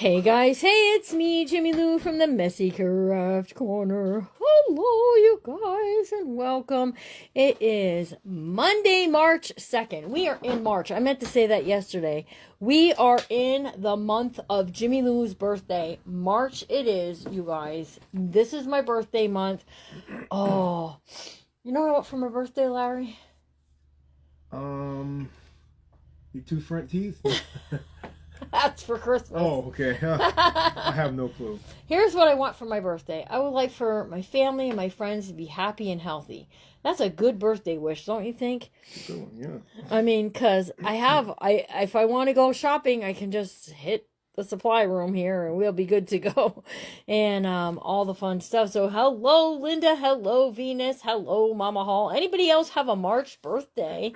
Hey guys, hey, it's me, Jimmy Lou from the Messy Craft Corner. Hello, you guys, and welcome. It is Monday, March 2nd. We are in March. I meant to say that yesterday. We are in the month of Jimmy Lou's birthday. March it is, you guys. This is my birthday month. Oh, you know what I want for my birthday, Larry? Your two front teeth? That's for Christmas. Oh, okay. I have no clue. Here's what I want for my birthday. I would like for my family and my friends to be happy and healthy. That's a good birthday wish, don't you think? Good one, yeah. I mean, because if I want to go shopping, I can just hit the supply room here and we'll be good to go. And all the fun stuff. So hello, Linda. Hello, Venus. Hello, Mama Hall. Anybody else have a March birthday?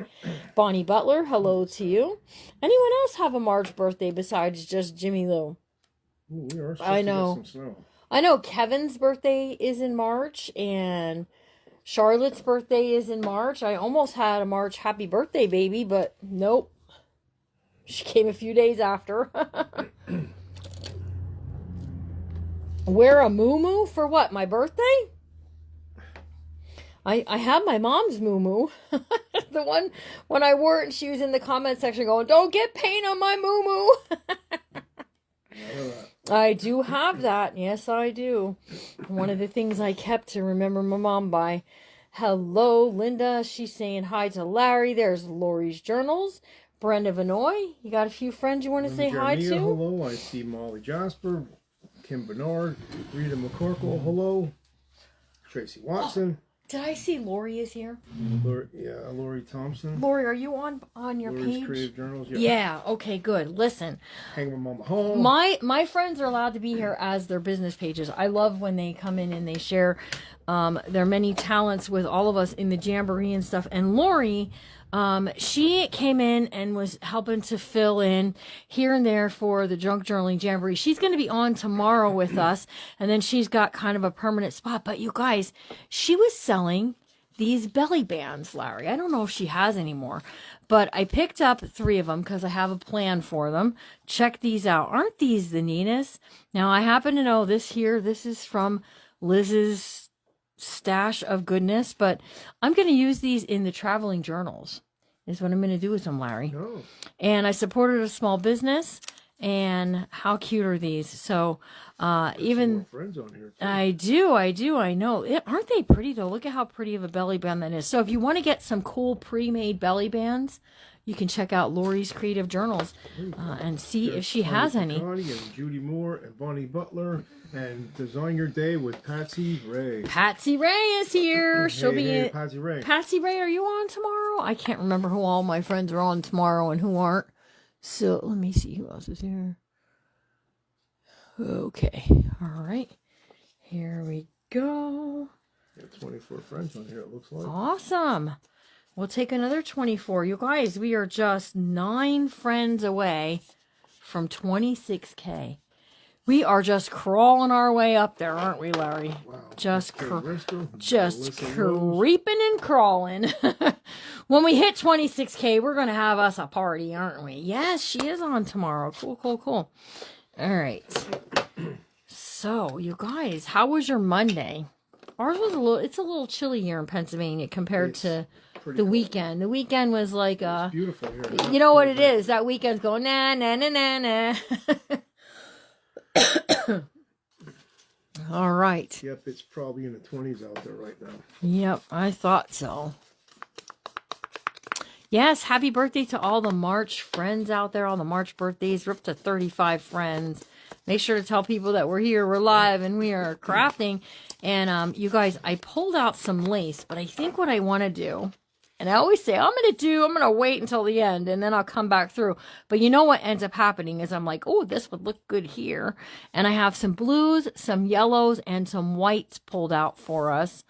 Bonnie Butler, hello to you. Anyone else have a March birthday besides just Jimmy Lou? Ooh, we are supposed I to get know. some snow. I know Kevin's birthday is in March and Charlotte's birthday is in March. I almost had a March happy birthday baby, but nope. She came a few days after. Wear a muumuu for what? My birthday? I have my mom's muumuu. The one when I wore it and she was in the comment section going, "Don't get paint on my muumuu." I do have that. Yes, I do. One of the things I kept to remember my mom by. Hello, Linda. She's saying hi to Larry. There's Lori's Journals. Brenda Vanoy. You got a few friends you want to say hi to? Hello. I see Molly Jasper, Kim Bernard, Rita McCorkle. Hello. Tracy Watson. Did I see Lori is here? Lori Thompson. Lori, are you on your Lori's page? Creative Journals. Yeah. Okay. Good. Listen. Hang with Mama Hall. My friends are allowed to be here as their business pages. I love when they come in and they share their many talents with all of us in the Jamboree and stuff. And Lori, she came in and was helping to fill in here and there for the Junk Journaling Jamboree. She's going to be on tomorrow with us, and then she's got kind of a permanent spot. But you guys, she was selling these belly bands, Larry. I don't know if she has any more, but I picked up 3 of them because I have a plan for them. Check these out. Aren't these the neatest? Now, I happen to know this here. This is from Liz's stash of goodness, but I'm going to use these in the traveling journals is what I'm going to do with them, Larry. Oh. And I supported a small business, and how cute are these? So even friends on here too. I know. Aren't they pretty though? Look at how pretty of a belly band that is. So if you want to get some cool pre-made belly bands, you can check out Lori's Creative Journals and see if she has any. And Judy Moore and Bonnie Butler and Design Your Day with Patsy Ray. Patsy Ray is here. She'll be in. Patsy Ray. Patsy Ray, are you on tomorrow? I can't remember who all my friends are on tomorrow and who aren't. So let me see who else is here. Okay. All right. Here we go. 24 friends on here, it looks like. Awesome. We'll take another 24. You guys, we are just 9 friends away from 26K. We are just crawling our way up there, aren't we, Larry? Wow. Just creeping and crawling. When we hit 26K, we're going to have us a party, aren't we? Yes, she is on tomorrow. Cool. All right. So, you guys, how was your Monday? Ours was it's a little chilly here in Pennsylvania compared to the weekend. The weekend was like it's beautiful here. You know what it is? That weekend's going nah. All right. Yep, it's probably in the 20s out there right now. Yep, I thought so. Yes, happy birthday to all the March friends out there, all the March birthdays. We're up to 35 friends. Make sure to tell people that we're here, we're live, and we are crafting. And you guys, I pulled out some lace, but I think what I want to do, and I always say, I'm going to wait until the end, and then I'll come back through. But you know what ends up happening is I'm like, oh, this would look good here. And I have some blues, some yellows, and some whites pulled out for us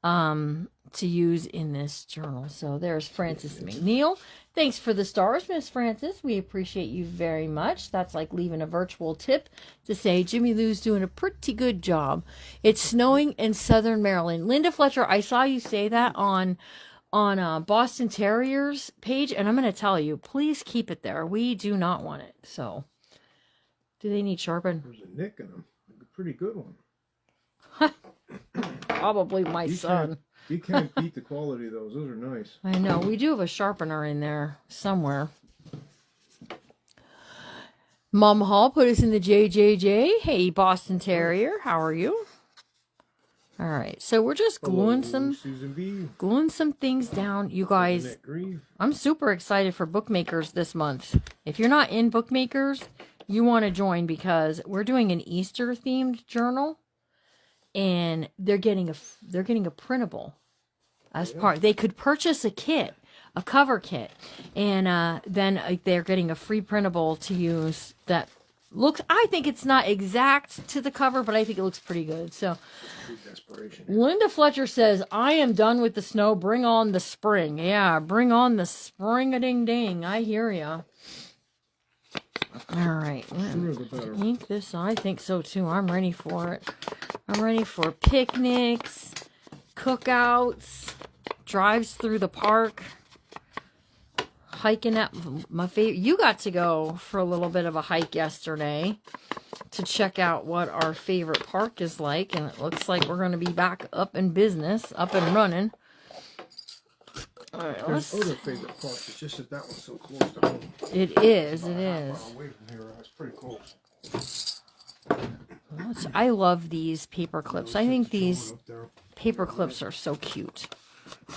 to use in this journal. So there's Frances McNeil. Thanks for the stars, Miss Frances. We appreciate you very much. That's like leaving a virtual tip to say Jimmy Lou's doing a pretty good job. It's snowing in southern Maryland. Linda Fletcher, I saw you say that on Boston Terriers page, and I'm going to tell you, please keep it there. We do not want it. So Do they need sharpened? There's a nick in them. A pretty good one. Probably my son. You can't beat the quality of those. Those are nice. I know. We do have a sharpener in there somewhere. Mom Hall put us in the JJJ. Hey, Boston Terrier. How are you? All right. So we're just gluing Susan B. some things down. You guys, Annette Grieve. I'm super excited for Bookmakers this month. If you're not in Bookmakers, you want to join because we're doing an Easter themed journal. And they're getting a printable as part. They could purchase a kit, a cover kit, and then they're getting a free printable to use that looks. I think it's not exact to the cover, but I think it looks pretty good. So, Desperation. Linda Fletcher says, "I am done with the snow. Bring on the spring." Yeah, bring on the spring a ding ding. I hear ya. All right, Sooner the better. ink this. I think so too. I'm ready for it. I'm ready for picnics, cookouts, drives through the park, hiking at my favorite. You got to go for a little bit of a hike yesterday to check out what our favorite park is like, and it looks like we're going to be back up in business, up and running. All right, There's other favorite parts. It's just that that one's so close to home. It is. It is. Far away from here. That's pretty cool. I love these paper clips. I think these Up there. paper clips are so cute.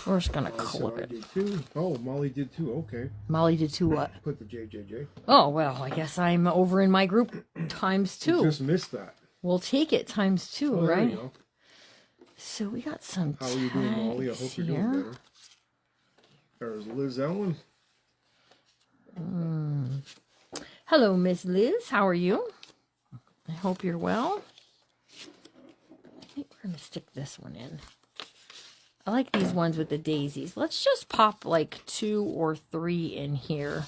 We're just gonna I said clip I it. did too. Oh, Molly did too. Okay. Molly did too what? Put the JJJ. Oh, well, I guess I'm over in my group times You two. just missed that. We'll take it times two, Oh, there you right? go. So we got some How are you doing, Molly? I tags hope you're doing here. better. There's Liz Ellen. Hello, Miss Liz. How are you? I hope you're well. I think we're going to stick this one in. I like these ones with the daisies. Let's just pop like 2 or 3 in here.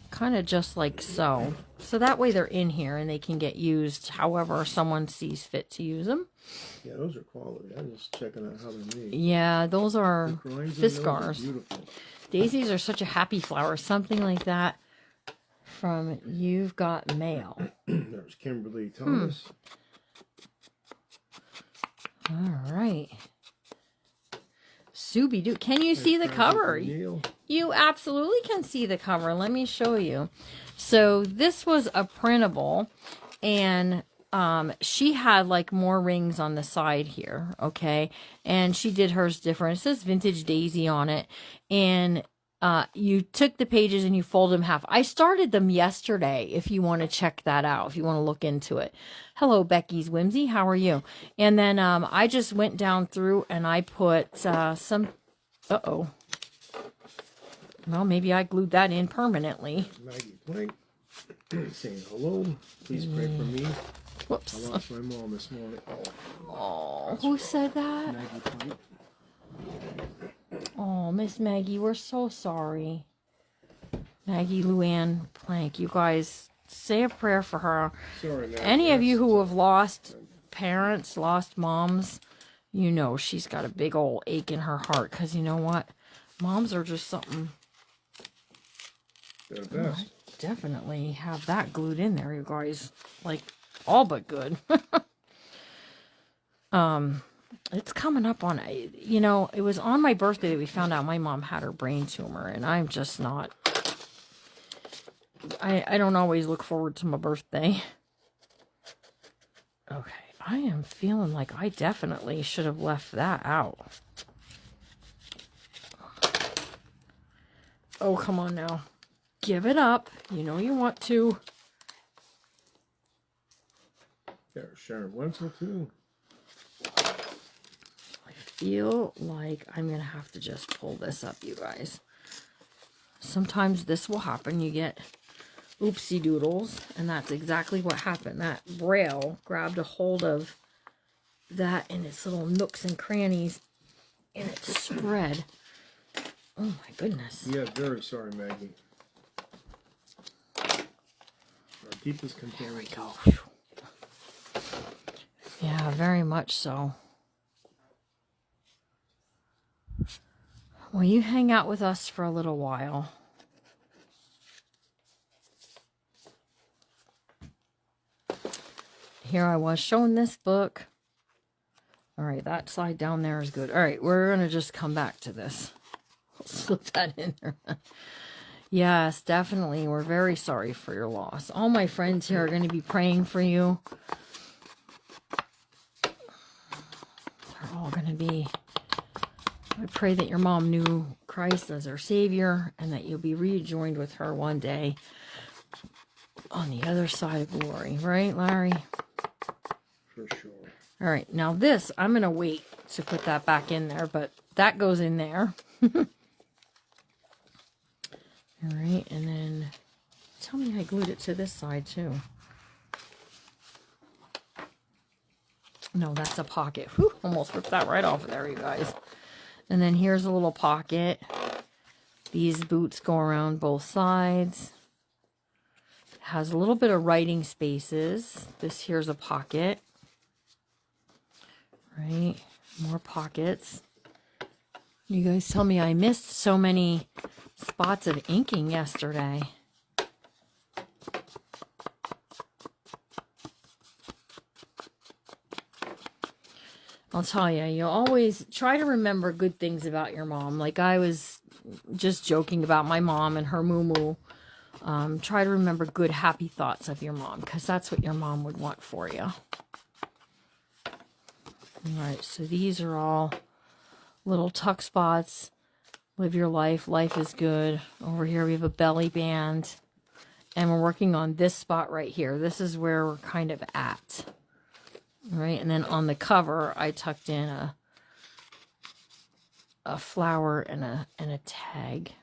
Kind of just like so. So that way they're in here and they can get used however someone sees fit to use them. Yeah, those are quality. I'm just checking out how they're made. Yeah, those are The grinds in those are Fiskars. beautiful. Daisies are such a happy flower. Something like that from You've Got Mail. There's Kimberly Thomas. All right. Scooby Doo. Can you see the cover? Neil. You absolutely can see the cover. Let me show you. So this was a printable, and she had like more rings on the side here, okay? And she did hers different. It says Vintage Daisy on it, and you took the pages and you fold them half. I started them yesterday, if you want to check that out, if you want to look into it. Hello, Becky's Whimsy. How are you? And then I just went down through and I put some... Uh-oh. Well, maybe I glued that in permanently. Maggie Plank saying hello. Please pray for me. Whoops. I lost my mom this morning. Oh, who said that? Maggie Plank. Oh, Miss Maggie, we're so sorry. Maggie Luann Plank. You guys say a prayer for her. Sorry, Maggie. Any of you who have lost parents, lost moms, you know she's got a big old ache in her heart. Because you know what? Moms are just something. They're the best. Definitely have that glued in there, you guys. Like, all but good. It's coming up on, you know, it was on my birthday that we found out my mom had her brain tumor, and I'm just not, I don't always look forward to my birthday. Okay, I am feeling like I definitely should have left that out. Oh, come on now. Give it up. You know you want to. There's Sharon Wenzel, too. I feel like I'm going to have to just pull this up, you guys. Sometimes this will happen. You get oopsie doodles, and that's exactly what happened. That braille grabbed a hold of that in its little nooks and crannies, and it spread. Oh my goodness. Yeah, very sorry, Maggie. Our deepest condolences. Go. Yeah, very much so. Will you hang out with us for a little while? here I was showing this book. All right, that slide down there is good. All right, we're going to just come back to this. I'll slip that in there. Yes, definitely. We're very sorry for your loss. All my friends here are going to be praying for you. They're all going to be... I pray that your mom knew Christ as her Savior and that you'll be rejoined with her one day on the other side of glory. Right, Larry? For sure. All right, now this, I'm going to wait to put that back in there, but that goes in there. All right, and then tell me I glued it to this side too. No, that's a pocket. Whew, almost ripped that right off of there, you guys. And then here's a little pocket. These boots go around both sides. It has a little bit of writing spaces. This here's a pocket. Right, more pockets. You guys tell me I missed so many spots of inking yesterday. I'll tell you, you always try to remember good things about your mom. Like I was just joking about my mom and her moo-moo. Try to remember good, happy thoughts of your mom, because that's what your mom would want for you. All right, so these are all little tuck spots. Live your life. Life is good. Over here we have a belly band. And we're working on this spot right here. This is where we're kind of at. All right, and then on the cover, I tucked in a flower and a tag.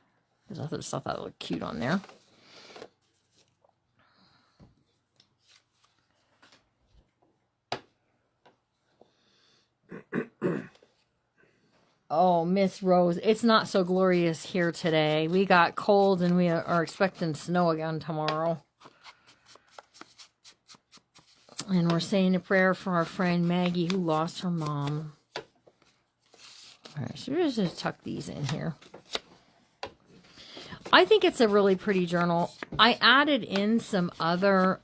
There's other stuff that looked cute on there. Oh, Miss Rose, it's not so glorious here today. We got cold and we are expecting snow again tomorrow. And we're saying a prayer for our friend Maggie who lost her mom. All right, so we're just tuck these in here. I think it's a really pretty journal. I added in some other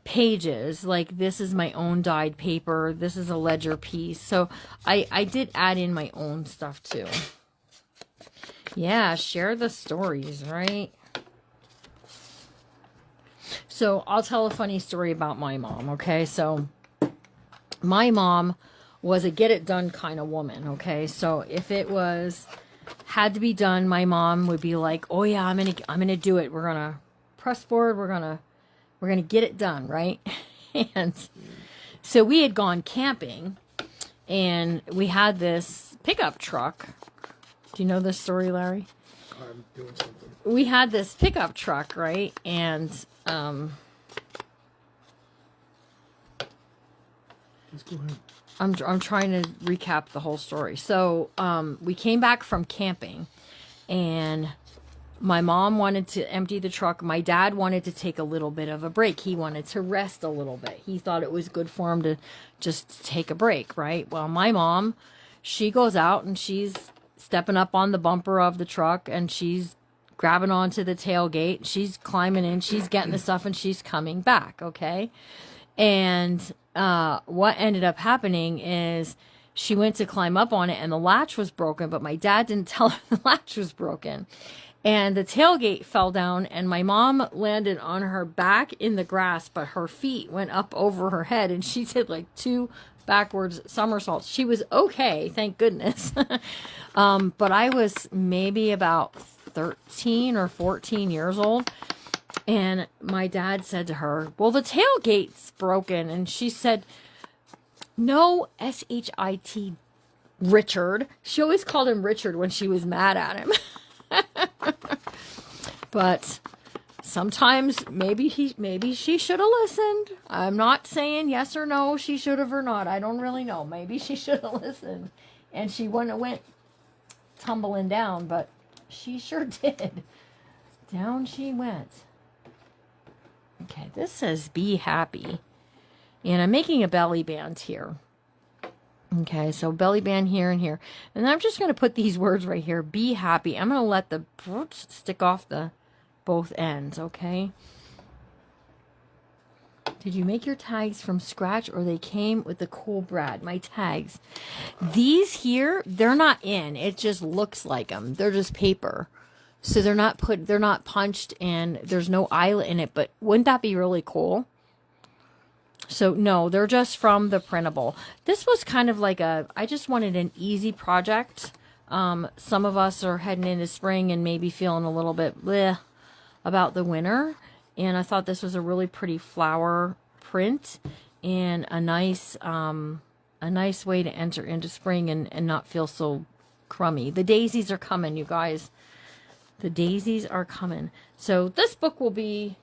pages, like this is my own dyed paper. This is a ledger piece. So I did add in my own stuff too. Yeah, share the stories, right? So I'll tell a funny story about my mom, okay? So my mom was a get it done kind of woman, okay? So if it had to be done, my mom would be like, "Oh yeah, I'm going to do it. We're going to press forward. We're going to get it done," right? And so we had gone camping and we had this pickup truck. Do you know this story, Larry? I'm doing something. We had this pickup truck, right? And Just go ahead. I'm trying to recap the whole story. So we came back from camping and my mom wanted to empty the truck. My dad wanted to take a little bit of a break. He wanted to rest a little bit. He thought it was good for him to just take a break, right? Well, my mom, she goes out and she's stepping up on the bumper of the truck and she's grabbing onto the tailgate. She's climbing in, she's getting the stuff and she's coming back, okay? And what ended up happening is she went to climb up on it and the latch was broken, but my dad didn't tell her the latch was broken. And the tailgate fell down and my mom landed on her back in the grass, but her feet went up over her head and she did like 2 backwards somersaults. She was okay, thank goodness. But I was maybe about 13 or 14 years old. And my dad said to her, "Well, the tailgate's broken." And she said, "No, S-H-I-T, Richard." She always called him Richard when she was mad at him. But sometimes maybe she should have listened. I'm not saying yes or no, she should have or not. I don't really know. Maybe she should have listened. And she wouldn't have went tumbling down, but she sure did. Down she went. Okay, this says be happy. And I'm making a belly band here. Okay, so belly band here and here. And I'm just going to put these words right here. Be happy. I'm going to let the stick off the both ends, okay? Did you make your tags from scratch or they came with the cool Brad? My tags. These here, they're not in. It just looks like them. They're just paper. So they're not punched and there's no eyelet in it, but wouldn't that be really cool? So no, they're just from the printable. This was kind of like I just wanted an easy project. Some of us are heading into spring and maybe feeling a little bit bleh about the winter. And I thought this was a really pretty flower print and a nice way to enter into spring and not feel so crummy. The daisies are coming, you guys. The daisies are coming. So this book will be,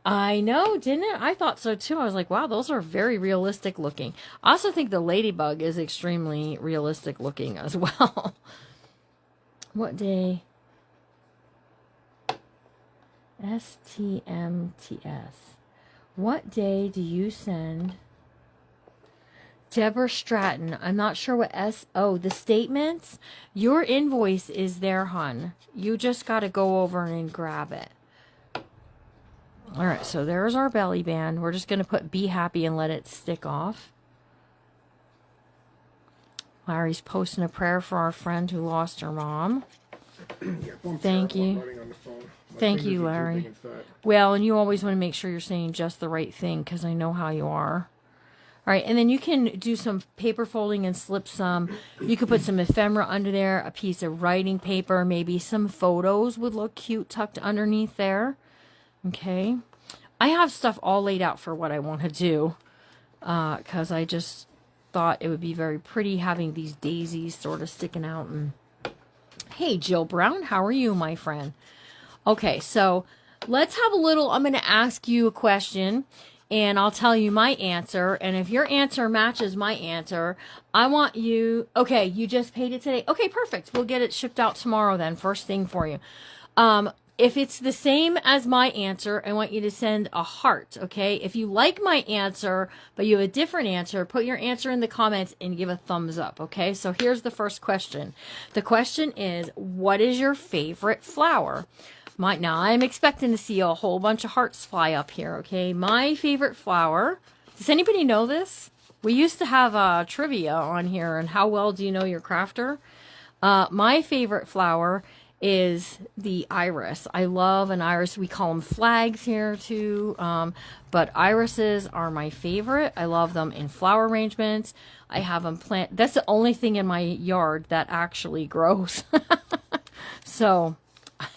I know, didn't it? I thought so too. I was like, wow, those are very realistic looking. I also think the ladybug is extremely realistic looking as well. What day? STMTS. What day do you send Deborah Stratton? I'm not sure what the statements. Your invoice is there, hon. You just got to go over and grab it. All right, so there's our belly band. We're just going to put be happy and let it stick off. Larry's posting a prayer for our friend who lost her mom. Thank you. Thank you, Larry. Well, and you always want to make sure you're saying just the right thing because I know how you are. All right, and then you can do some paper folding and slip some. You could put some ephemera under there, a piece of writing paper, maybe some photos would look cute tucked underneath there. Okay. I have stuff all laid out for what I want to do because I just thought it would be very pretty having these daisies sort of sticking out. And hey, Jill Brown, how are you, my friend? Okay, so let's have a little, I'm going to ask you a question and I'll tell you my answer. And if your answer matches my answer, I want you, okay, you just paid it today. Okay, perfect. We'll get it shipped out tomorrow then, first thing for you. If it's the same as my answer, I want you to send a heart, okay? If you like my answer, but you have a different answer, put your answer in the comments and give a thumbs up, okay? So here's the first question. The question is, what is your favorite flower? Now, I'm expecting to see a whole bunch of hearts fly up here, okay? My favorite flower, does anybody know this? We used to have trivia on here, and how well do you know your crafter? My favorite flower is the iris. I love an iris. We call them flags here too, but irises are my favorite. I love them in flower arrangements. I have them plant. That's the only thing in my yard that actually grows. So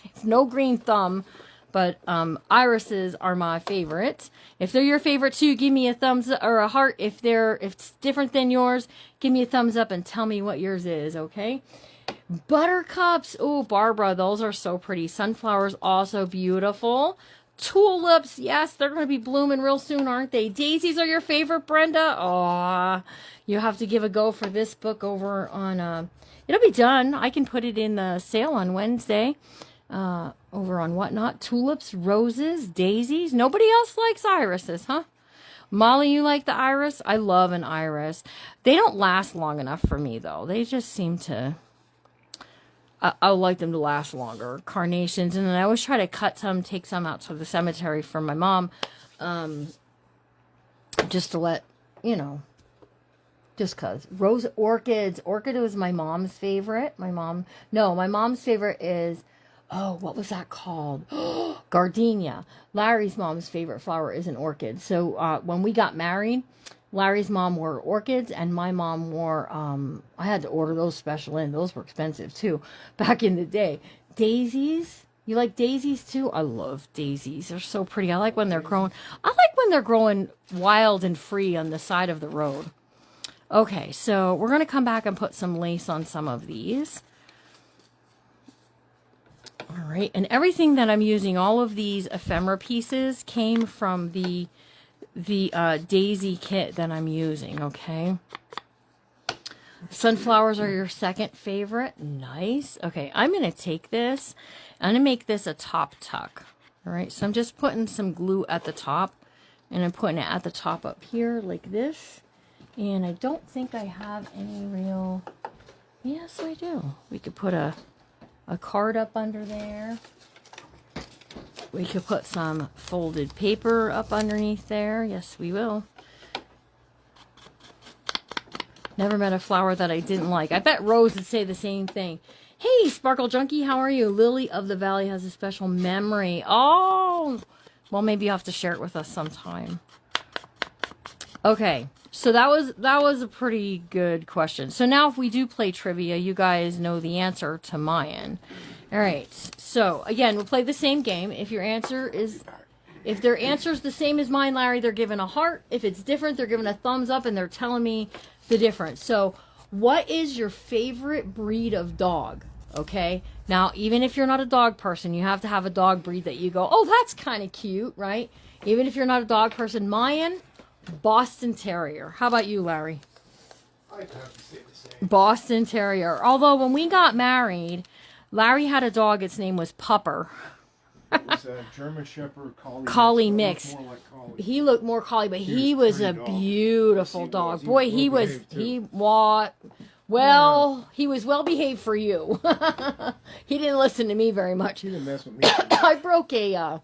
it's no green thumb, but irises are my favorite. If they're your favorite too, give me a thumbs up or a heart. If it's different than yours, give me a thumbs up and tell me what yours is, okay? Buttercups. Oh, Barbara, those are so pretty. Sunflowers, also beautiful. Tulips, yes, they're going to be blooming real soon, aren't they? Daisies are your favorite, Brenda? Aw, you have to give a go for this book over on, it'll be done. I can put it in the sale on Wednesday over on Whatnot. Tulips, roses, daisies. Nobody else likes irises, huh? Molly, you like the iris? I love an iris. They don't last long enough for me, though. They just seem to... I would like them to last longer. Carnations, and then I always try to cut some, take some out to the cemetery for my mom, just to let, you know, just cause. Rose orchids. Orchid was my mom's favorite. My mom's favorite is, oh, what was that called? Gardenia. Larry's mom's favorite flower is an orchid. So when we got married, Larry's mom wore orchids, and my mom wore, I had to order those special in. Those were expensive, too, back in the day. Daisies. You like daisies, too? I love daisies. They're so pretty. I like when they're growing. I like when they're growing wild and free on the side of the road. Okay, so we're going to come back and put some lace on some of these. All right, and everything that I'm using, all of these ephemera pieces came from the daisy kit that I'm using, okay? Sunflowers are your second favorite. Nice. Okay, I'm going to take this. I'm going to make this a top tuck. All right, so I'm just putting some glue at the top, and I'm putting it at the top up here like this. And I don't think I have any real... Yes, I do. We could put a card up under there. We could put some folded paper up underneath there. Yes, we will. Never met a flower that I didn't like. I bet Rose would say the same thing. Hey, Sparkle Junkie, how are you? Lily of the Valley has a special memory. Oh, well, maybe you'll have to share it with us sometime. Okay, so that was a pretty good question. So now if we do play trivia, you guys know the answer to mine. All right, so again, we'll play the same game. If their answer is the same as mine, Larry, they're given a heart. If it's different, they're given a thumbs up, and they're telling me the difference. So what is your favorite breed of dog? Okay, now even if you're not a dog person, you have to have a dog breed that you go, oh, that's kind of cute, right? Even if you're not a dog person. Mine, Boston Terrier. How about you, Larry? I'd have to say the same. Boston Terrier. Although when we got married, Larry had a dog. Its name was Pupper. It was a German Shepherd Collie mix. More like collie. He looked more collie, but he was a dog. beautiful Yes, he dog. was. Boy, He was he was well behaved for you. He didn't listen to me very much. He didn't mess with me. I broke a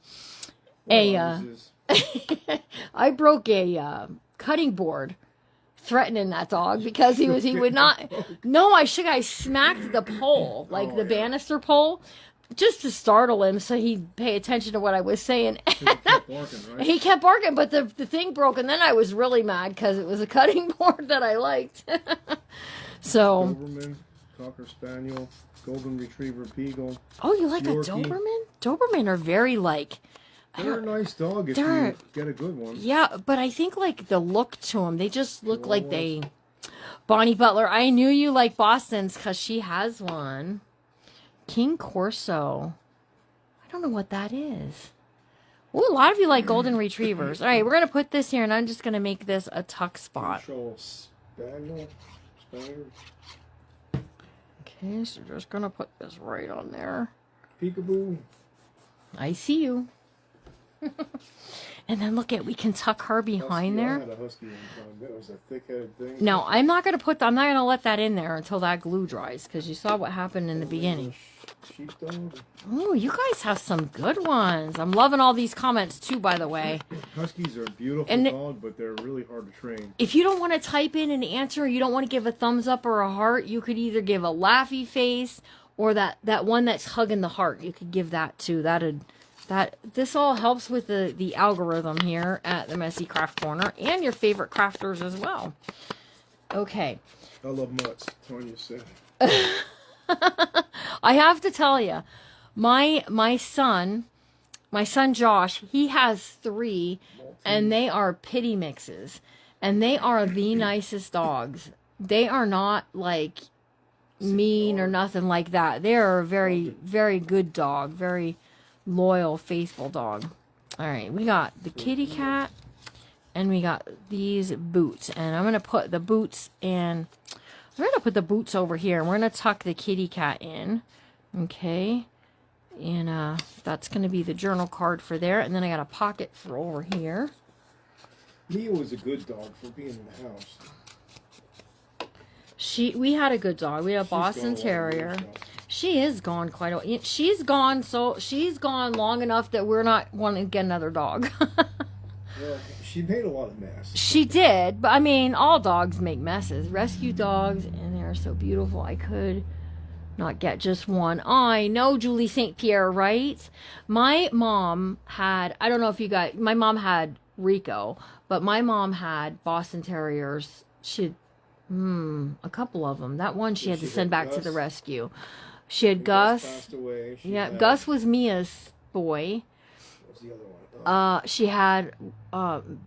I broke a cutting board threatening that dog because he would not. No, I smacked the pole, like the banister pole, just to startle him so he'd pay attention to what I was saying. He kept barking, right? He kept barking, but the thing broke, and then I was really mad because it was a cutting board that I liked. So, Doberman, Cocker Spaniel, Golden Retriever, Beagle. oh, you like Yorkie. a Doberman? Doberman are very like. They're a nice dog if they're- you get a good one. Yeah, but I think like the look to them, they just look like they. Bonnie Butler, I knew you like Boston's because she has one. King Corso. I don't know what that is. Well, a lot of you like golden retrievers. All right, we're gonna put this here, and I'm just gonna make this a tuck spot. Control Spaniel. Spaniel. Okay, so just gonna put this right on there. Peekaboo. I see you. And then look we can tuck her behind Husky. there. I had a husky one time. That was a thick-headed thing. No, I'm not gonna let that in there until that glue dries, because you saw what happened in the beginning. Sheepdog. Oh, you guys have some good ones. I'm loving all these comments too, by the way. Huskies are a beautiful And dog, but they're really hard to train. If you don't want to type in an answer, you don't want to give a thumbs up or a heart, you could either give a laughy face or that one that's hugging the heart. You could give that too. This all helps with the algorithm here at the Messy Craft Corner and your favorite crafters as well. Okay. I love mutts. Tanya said. I have to tell you, my son Josh, he has 3, and they are pity mixes, and they are the nicest dogs. They are not like mean or nothing like that. They are a very, very good dog, very loyal, faithful dog. All right, we got the kitty cat, and we got these boots, and I'm gonna put the boots in. We're going to put the boots over here, and we're going to tuck the kitty cat in. Okay. And that's going to be the journal card for there. And then I got a pocket for over here. Mia was a good dog for being in the house. We had a good dog. We had a She's Boston gone a lot of Terrier. years now. She is gone quite a while. She's gone long enough that we're not wanting to get another dog. Well, she made a lot of mess. She did, but I mean, all dogs make messes. Rescue dogs, and they're so beautiful. I could not get just one. I know, Julie St. Pierre, right? My mom had, I don't know if you guys, my mom had Rico, but my mom had Boston Terriers. She had, a couple of them. That one she had to She send had back to the Gus. rescue. She had Gus Gus. passed away. She Yeah, had- Gus was Mia's boy. What was the other one? She had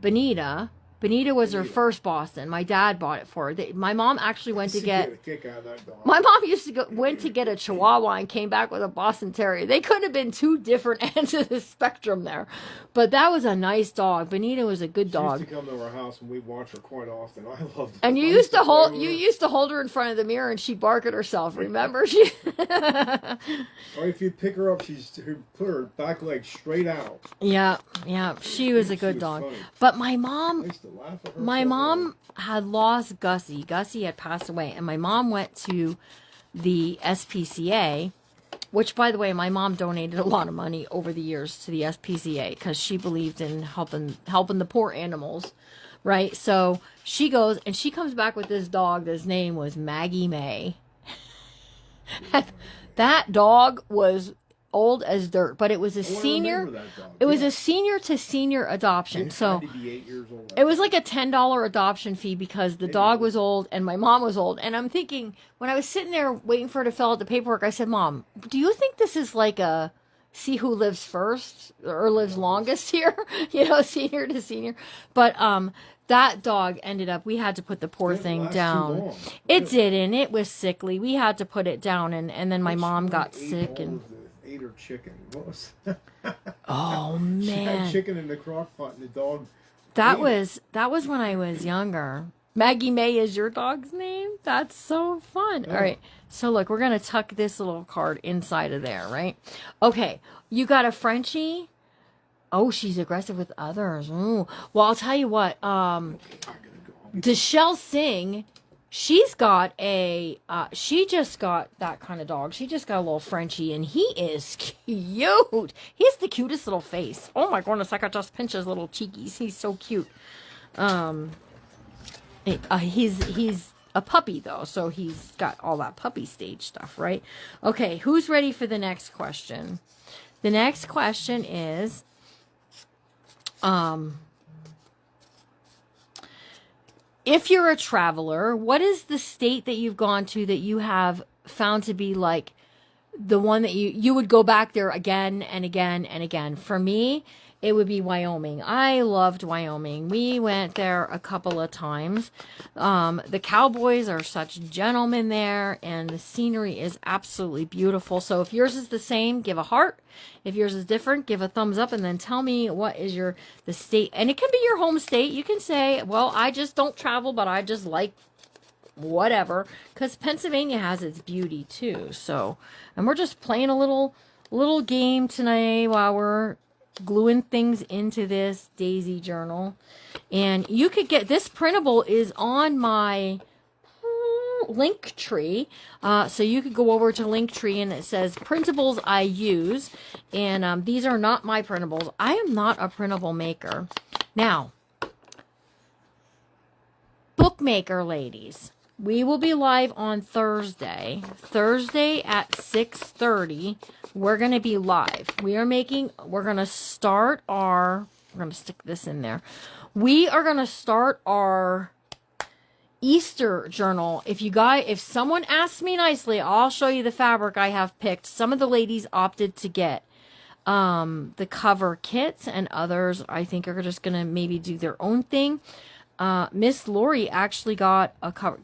Benita. Benita was her first Boston. My dad bought it for her. My mom actually went to She get. a kick out of that dog. My mom went to get a Chihuahua and came back with a Boston Terrier. They could have been 2 different ends of the spectrum there, but that was a nice dog. Benita was a good She dog. used to come to our house and we watch her quite often. I loved it. And you I used to play hold with you her. used to hold her in front of the mirror and she'd bark at herself. Remember she? Or if you pick her up, she'd put her back leg straight out. Yeah. She was a good She was dog. funny. But my I mom. used to laugh at her. My so mom had lost Gussie. Gussie had passed away, and my mom went to the SPCA which, by the way, my mom donated a lot of money over the years to the SPCA because she believed in helping the poor animals, right? So she goes and she comes back with this dog. His name was Maggie May. That dog was old as dirt, but it was a senior. It was a senior to senior adoption. So to be 8 years old. it was like a $10 adoption fee because the dog was old and my mom was old. And I'm thinking, when I was sitting there waiting for her to fill out the paperwork, I said, Mom, do you think this is like a see who lives first or lives longest here? You know, senior to senior. But that dog ended up, we had to put the poor thing down. It didn't. It was sickly. We had to put it down. And then my mom got sick and ate her chicken. What was oh She had man, chicken in the crock pot and the dog. that ate it. was when I was younger. Maggie May is your dog's name? That's so fun. Yeah. All right. So look, we're going to tuck this little card inside of there, right? Okay. You got a Frenchie? Oh, she's aggressive with others. Ooh. Well, I'll tell you what. Deshelle Singh, she's got she just got that kind of dog. She just got a little Frenchie, and he is cute. He's the cutest little face. Oh my goodness, I could just pinch his little cheekies. He's so cute. He's a puppy though, so he's got all that puppy stage stuff, right? Okay, who's ready for the next question? The next question is, if you're a traveler, what is the state that you've gone to that you have found to be like the one that you would go back there again and again and again? For me, it would be Wyoming. I loved Wyoming. We went there a couple of times. The cowboys are such gentlemen there, and the scenery is absolutely beautiful. So if yours is the same, give a heart. If yours is different, give a thumbs up, and then tell me what is the state. And it can be your home state. You can say, well, I just don't travel, but I just like whatever, because Pennsylvania has its beauty too. So, and we're just playing a little game tonight while we're gluing things into this daisy journal. And you could get this printable is on my Linktree, so you could go over to Linktree and it says printables I use, and these are not my printables. I am not a printable maker. Now, bookmaker ladies, we will be live on Thursday at 6:30. We're going to be live. We're going to start we're going to stick this in there. We are going to start our Easter journal. If someone asks me nicely, I'll show you the fabric I have picked. Some of the ladies opted to get the cover kits, and others I think are just going to maybe do their own thing. Miss Lori actually got a cover.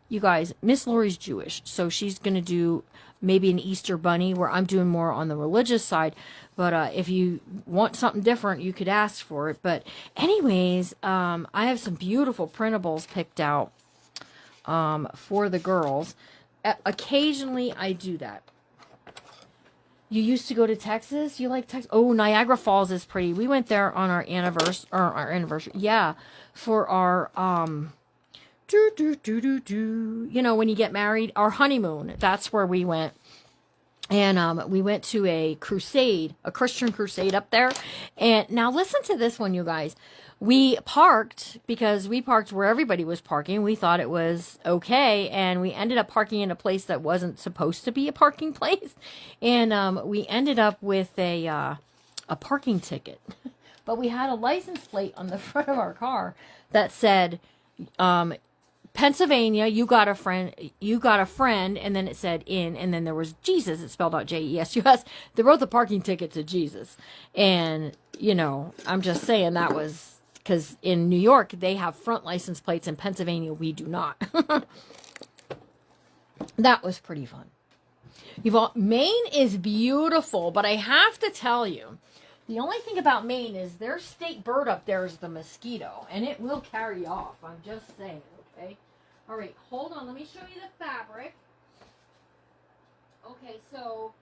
You guys, Miss Lori's Jewish, so she's going to do maybe an Easter bunny, where I'm doing more on the religious side. But if you want something different, you could ask for it. But anyways, I have some beautiful printables picked out for the girls. Occasionally, I do that. You used to go to Texas? You like Texas? Oh, Niagara Falls is pretty. We went there on our anniversary. Yeah, for our you know, when you get married, our honeymoon. That's where we went. And we went to a crusade, a Christian crusade up there. And now listen to this one, you guys. We parked because we parked where everybody was parking. We thought it was okay. And we ended up parking in a place that wasn't supposed to be a parking place. And we ended up with a parking ticket. But we had a license plate on the front of our car that said, Pennsylvania, you got a friend, and then it said in, and then there was Jesus, it spelled out J-E-S-U-S. They wrote the parking ticket to Jesus. And, you know, I'm just saying that was, because in New York, they have front license plates. In Pennsylvania, we do not. That was pretty fun. Maine is beautiful, but I have to tell you, the only thing about Maine is their state bird up there is the mosquito, and it will carry off. I'm just saying. Okay. All right. Hold on. Let me show you the fabric. Okay. So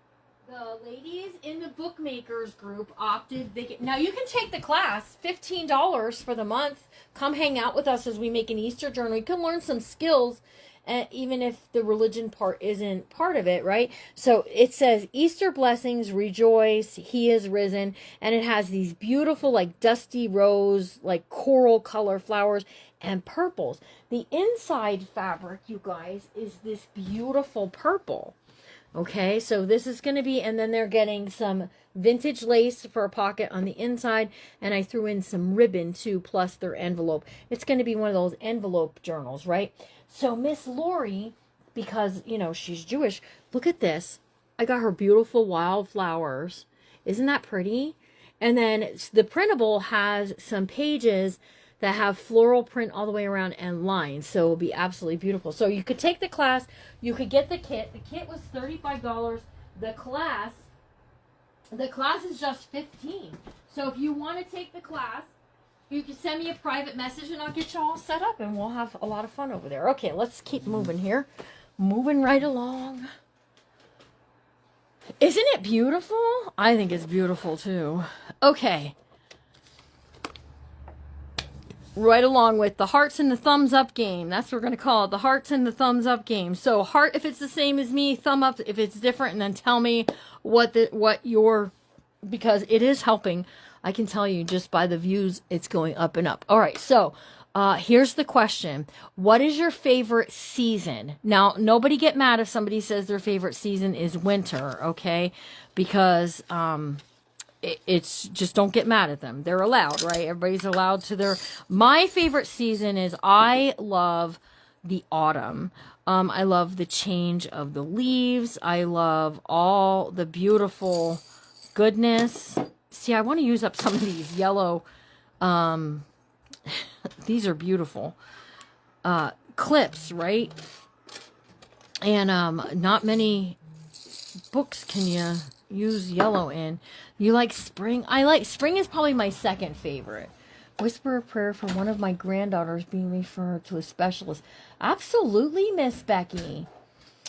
the ladies in the bookmakers group opted. Now you can take the class. $15 for the month. Come hang out with us as we make an Easter journal. You can learn some skills and even if the religion part isn't part of it, right? So it says, Easter blessings, rejoice, he is risen. And it has these beautiful, like dusty rose, like coral color flowers and purples. The inside fabric, you guys, is this beautiful purple. Okay, so this is going to be, and then they're getting some vintage lace for a pocket on the inside, and I threw in some ribbon too, plus their envelope. It's going to be one of those envelope journals, right? So Miss Lori, because, you know, she's Jewish, look at this. I got her beautiful wildflowers. Isn't that pretty? And then the printable has some pages that have floral print all the way around and lines. So it'll be absolutely beautiful. So you could take the class, you could get the kit. The kit was $35. The class is just $15. So if you want to take the class, you can send me a private message and I'll get you all set up and we'll have a lot of fun over there. Okay, let's keep moving here. Moving right along. Isn't it beautiful? I think it's beautiful too. Okay. Right along with the hearts and the thumbs up game. That's what we're going to call it. The hearts and the thumbs up game. So heart if it's the same as me, thumb up if it's different, and then tell me what your, because it is helping. I can tell you just by the views, it's going up and up. All right. So here's the question. What is your favorite season? Now, nobody get mad if somebody says their favorite season is winter. Okay. Because, it's just, don't get mad at them. They're allowed, right? Everybody's allowed to their, my favorite season is, I love the autumn. I love the change of the leaves. I love all the beautiful goodness. See, I want to use up some of these yellow, these are beautiful, clips, right? And, not many books can you use yellow in. You like spring? Spring is probably my second favorite. Whisper a prayer for one of my granddaughters being referred to a specialist. Absolutely, Miss Becky.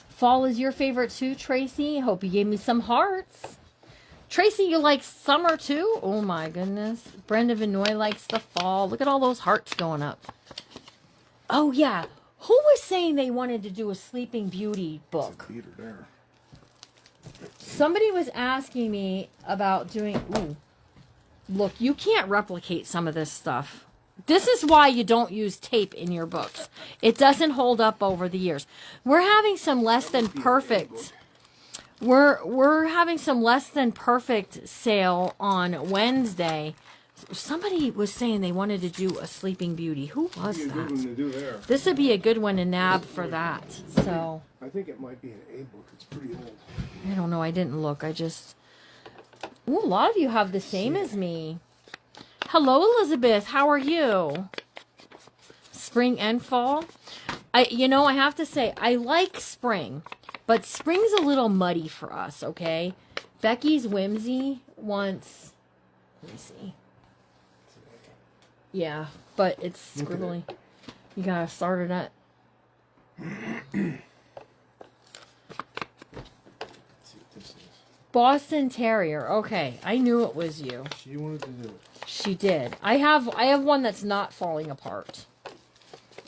Fall is your favorite too, Tracy? Hope you gave me some hearts. Tracy, you like summer too? Oh my goodness. Brenda Vinoy likes the fall. Look at all those hearts going up. Oh yeah. Who was saying they wanted to do a Sleeping Beauty book? Peter there. Somebody was asking me about doing... Ooh. Look, you can't replicate some of this stuff. This is why you don't use tape in your books. It doesn't hold up over the years. We're having some less than perfect... We're having some less than perfect sale on Wednesday. Somebody was saying they wanted to do a Sleeping Beauty. Who was That'd be a good one that? to do there. This would be a good one to nab for that. So I think it might be an A book. It's pretty old. I don't know. I didn't look. I just... Ooh, a lot of you have the same as me. Hello, Elizabeth. How are you? Spring and fall. I have to say, I like spring, but spring's a little muddy for us, okay? Becky's Whimsy wants... Let me see. Yeah, but it's scribbly. You gotta start it at... Boston Terrier. Okay, I knew it was you. She wanted to do it. She did. I have one that's not falling apart.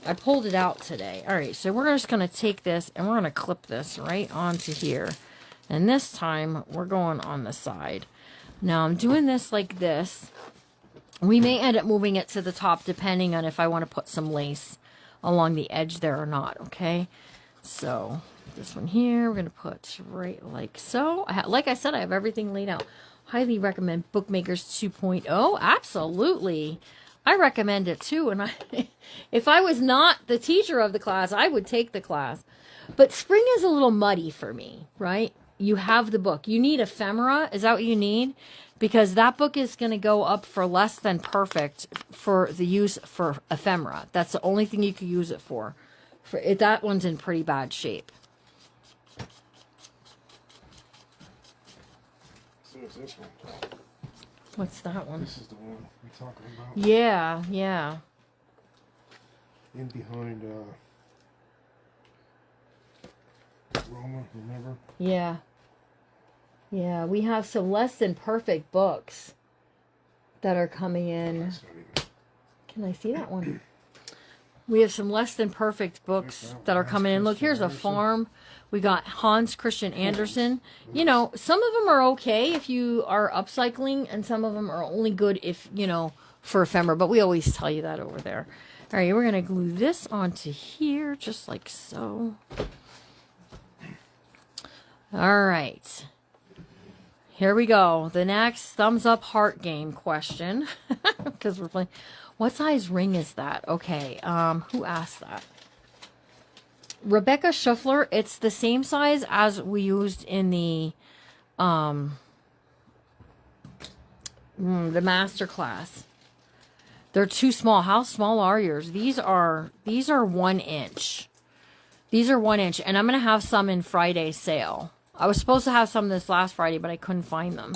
I pulled it out today. All right, so we're just going to take this and we're going to clip this right onto here. And this time we're going on the side. Now I'm doing this like this. We may end up moving it to the top depending on if I want to put some lace along the edge there or not, okay? So this one here, we're going to put right like so. Like I said, I have everything laid out. Highly recommend Bookmakers 2.0. Absolutely. I recommend it too. And if I was not the teacher of the class, I would take the class. But spring is a little muddy for me, right? You have the book. You need ephemera. Is that what you need? Because that book is going to go up for less than perfect for the use for ephemera. That's the only thing you could use it for. That one's in pretty bad shape. So is this one. What's that one? This is the one we're talking about. Yeah, yeah. In behind Roma, remember? Yeah. Yeah, we have some less than perfect books that are coming in. That's not even... Can I see that one? We have some less than perfect books that are coming in. Look, here's a farm. We got Hans Christian Andersen. You know, some of them are okay if you are upcycling, and some of them are only good if, you know, for ephemera. But we always tell you that over there. All right, we're going to glue this onto here, just like so. All right. Here we go. The next thumbs up heart game question. Because we're playing. What size ring is that? Okay, who asked that? Rebecca Schuffler. It's the same size as we used in the master class. They're too small. How small are yours? These are 1 inch. These are 1 inch, and I'm gonna have some in Friday's sale. I was supposed to have some this last Friday, but I couldn't find them.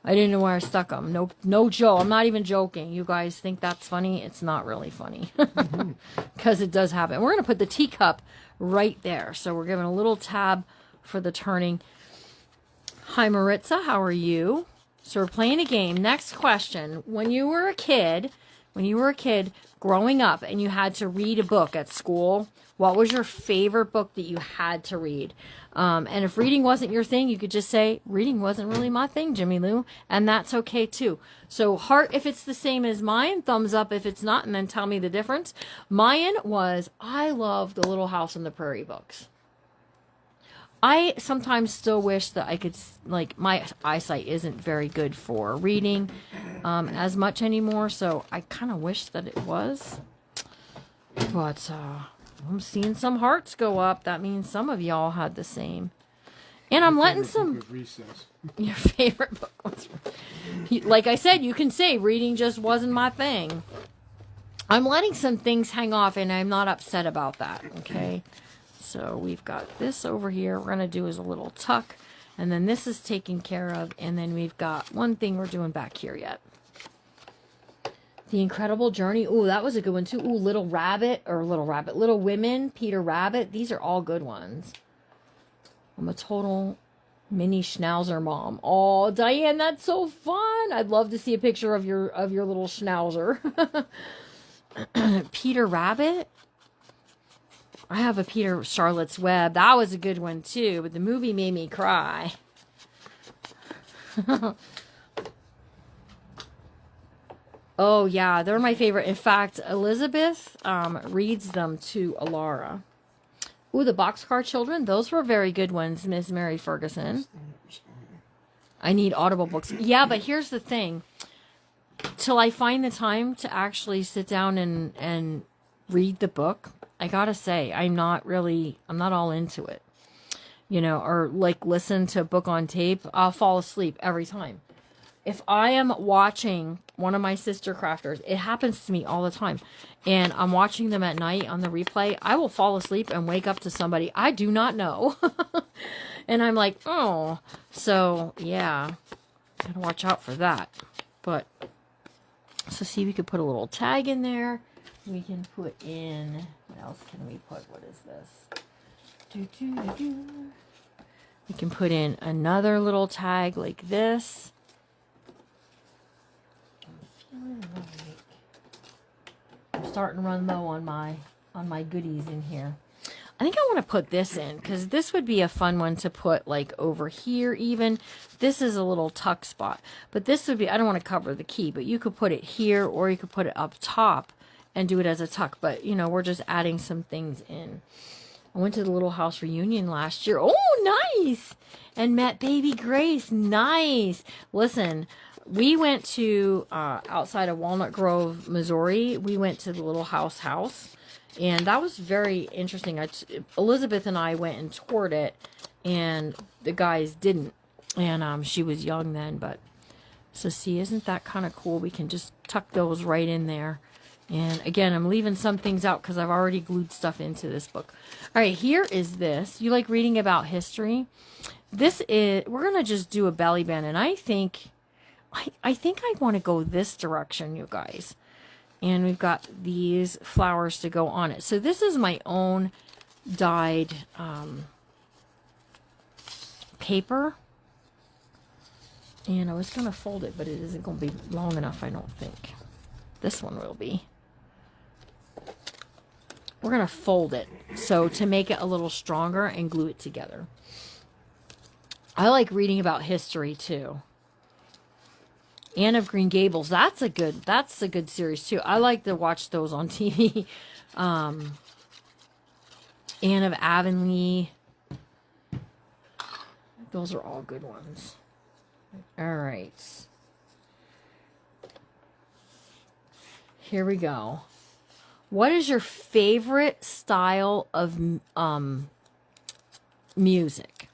I didn't know where I stuck them. No joke. I'm not even joking. You guys think that's funny? It's not really funny. Because it does happen. We're going to put the teacup right there. So we're giving a little tab for the turning. Hi, Maritza. How are you? So we're playing a game. Next question. When you were a kid growing up and you had to read a book at school, what was your favorite book that you had to read? And if reading wasn't your thing, you could just say, reading wasn't really my thing, Jimmy Lou. And that's okay, too. So heart if it's the same as mine, thumbs up if it's not, and then tell me the difference. Mine was, I love the Little House on the Prairie books. I sometimes still wish that I could, like, my eyesight isn't very good for reading as much anymore. So I kind of wish that it was. But, I'm seeing some hearts go up. That means some of y'all had the same. And I'm letting some... Your favorite book was... Like I said, you can say reading just wasn't my thing. I'm letting some things hang off, and I'm not upset about that, okay? So we've got this over here. We're going to do is a little tuck. And then this is taken care of. And then we've got one thing we're doing back here yet. The Incredible Journey. Ooh, that was a good one, too. Ooh, Little Women, Peter Rabbit. These are all good ones. I'm a total mini schnauzer mom. Oh, Diane, that's so fun. I'd love to see a picture of your little schnauzer. Peter Rabbit. I have a Peter Charlotte's Web. That was a good one, too. But the movie made me cry. Oh, yeah, they're my favorite. In fact, Elizabeth reads them to Alara. Ooh, the Boxcar Children. Those were very good ones, Miss Mary Ferguson. I need Audible books. Yeah, but here's the thing. Till I find the time to actually sit down and read the book, I gotta say, I'm not all into it. You know, or like listen to a book on tape, I'll fall asleep every time. If I am watching one of my sister crafters, it happens to me all the time, and I'm watching them at night on the replay, I will fall asleep and wake up to somebody I do not know. And I'm like, oh. So, yeah. Gotta watch out for that. But, so see, we could put a little tag in there. We can put in, what else can we put? What is this? We can put in another little tag like this. I'm starting to run low on my goodies in here. I think I want to put this in because this would be a fun one to put like over here even. This is a little tuck spot, but this would be, I don't want to cover the key, but you could put it here or you could put it up top and do it as a tuck. But you know, we're just adding some things in. I went to the Little House reunion last year. Oh, nice. And met baby Grace. Nice. Listen, we went to, outside of Walnut Grove, Missouri, we went to the Little House, and that was very interesting. Elizabeth and I went and toured it, and the guys didn't, and she was young then, but, so see, isn't that kind of cool? We can just tuck those right in there, and again, I'm leaving some things out because I've already glued stuff into this book. All right, here is this. You like reading about history? This is, we're going to just do a belly band, and I think I want to go this direction, you guys. And we've got these flowers to go on it. So this is my own dyed paper. And I was going to fold it, but it isn't going to be long enough, I don't think. This one will be. we're going to fold it. So to make it a little stronger and glue it together. I like reading about history too. Anne of Green Gables. That's a good series too. I like to watch those on TV. Anne of Avonlea. Those are all good ones. All right. Here we go. What is your favorite style of music?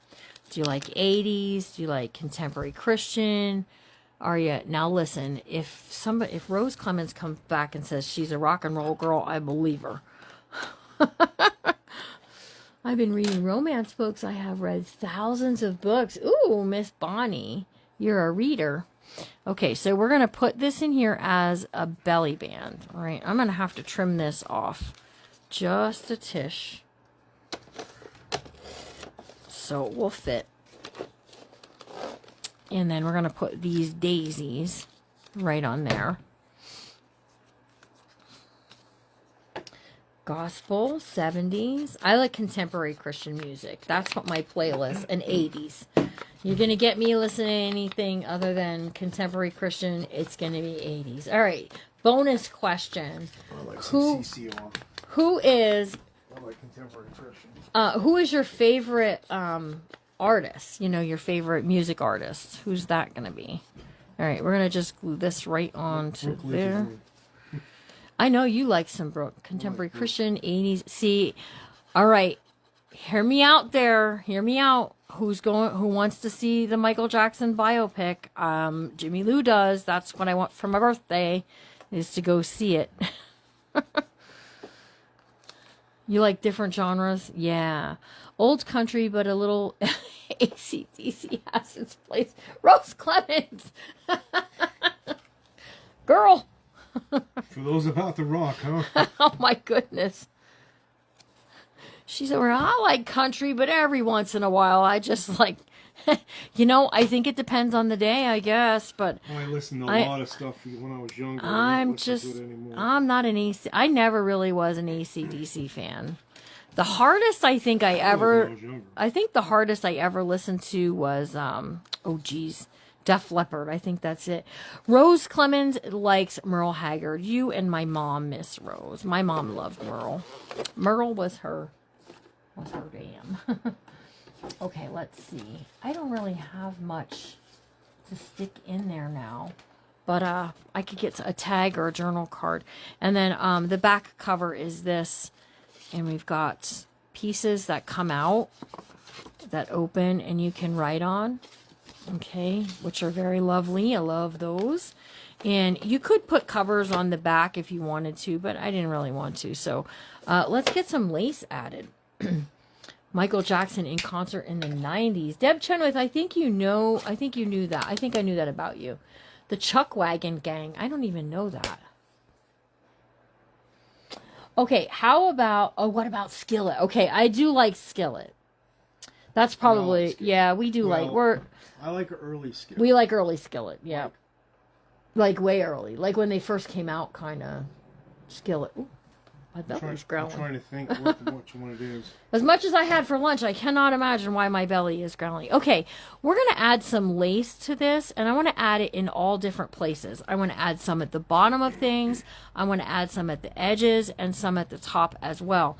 Do you like 80s? Do you like contemporary Christian? Are you now? Listen, if Rose Clemens comes back and says she's a rock and roll girl, I believe her. I've been reading romance books. I have read thousands of books. Ooh, Miss Bonnie, you're a reader. Okay, so we're going to put this in here as a belly band. All right, I'm going to have to trim this off just a tish so it will fit. And then we're going to put these daisies right on there. Gospel, 70s. I like contemporary Christian music. That's what my playlist, and 80s. You're going to get me listening to anything other than contemporary Christian, it's going to be 80s. All right, bonus question. I like some CC on. Who is... I like contemporary Christian. Who is your favorite artist? You know, your favorite music artist. Who's that going to be? All right, we're going to just glue this right onto there. I know you like some Brooke. Contemporary Christian, 80s. See, all right. Hear me out there. Hear me out. Who wants to see the Michael Jackson biopic? Jimmy Lou does. That's what I want for my birthday, is to go see it. You like different genres? Yeah. Old country, but a little AC/DC has its place. Rose Clemens. Girl. For those about to rock, huh? Oh my goodness. She said, well, I like country, but every once in a while I just like, I think it depends on the day, I guess, but I listened to a lot of stuff when I was younger. I'm not an AC. I never really was an AC/DC fan. The hardest I think the hardest I ever listened to was, Def Leppard. I think that's it. Rose Clemens likes Merle Haggard. You and my mom miss Rose. My mom loved Merle. Merle was her jam. Okay, let's see. I don't really have much to stick in there now, but I could get a tag or a journal card. And then the back cover is this, and we've got pieces that come out that open and you can write on. Okay, which are very lovely. I love those. And you could put covers on the back if you wanted to, but I didn't really want to. So let's get some lace added. Michael Jackson in concert in the 90s. Deb Chenoweth, I think you knew that. I think I knew that about you. The Chuck Wagon Gang. I don't even know that. Okay, what about Skillet? Okay, I do like Skillet. That's probably, I like early Skillet. We like early Skillet, yeah. Like way early. Like when they first came out, kind of. Skillet. Ooh, my belly's growling. I'm trying to think which one it is. As much as I had for lunch, I cannot imagine why my belly is growling. Okay, we're going to add some lace to this, and I want to add it in all different places. I want to add some at the bottom of things. I want to add some at the edges and some at the top as well.